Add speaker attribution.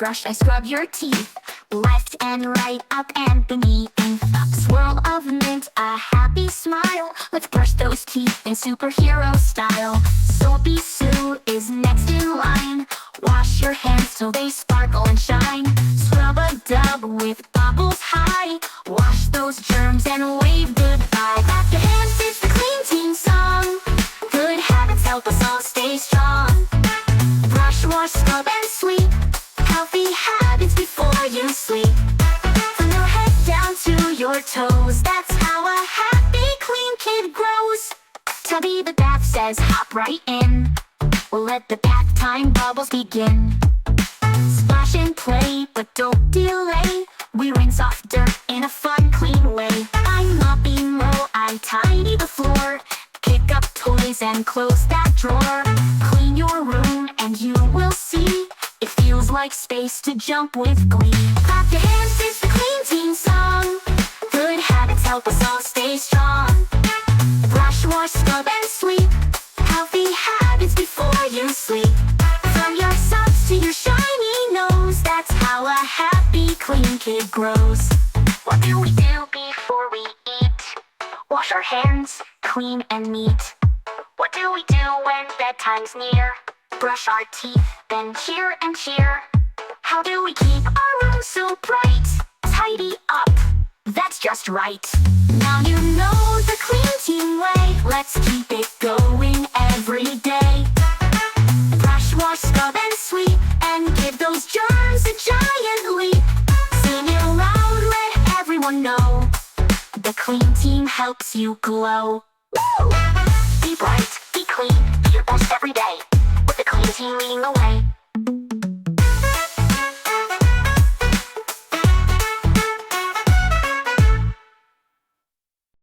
Speaker 1: brush, I scrub your teeth. Left and right, up and beneath. Swirl of mint, a happy smile. Let's brush those teeth in superhero style. Soapy Sue is next in line. Wash your hands so they sparkle and shine. Scrub a dub with bubbles high. Wash those germs and wave goodbye. Clap your hands, it's the clean team song. Good habits help us all stay strong. Brush, wash, scrub, and sweep. Healthy habits before you sleep. From your head down to your toes, that's how a happy, clean kid grows. Tubby the bath says hop right in. We'll let the bath time bubbles begin. Splash and play, but don't delay. We rinse off dirt in a fun, clean way. I'm mopping, mow, I tidy the floor. Pick up toys and close that drawer. Clean your room and you will see. It feels like space to jump with glee. Clap your hands, it's the clean team song. Good habits help us all stay strong. Brush, wash, scrub, and sweep. Healthy habits before you sleep. From your socks to your shiny nose, that's how a happy, clean kid grows. What do we do before we eat? Wash our hands, clean and neat. What do we do when bedtime's near? Brush our teeth, then cheer and cheer. How do we keep our room so bright? Tidy up, that's just right. Now you know the clean team way. Let's keep it going every day. Brush, wash, scrub, and sweep, and give those germs a giant leap. Sing it loud, let everyone know. The clean team helps you glow. Woo! Be bright, be clean, be your best every day.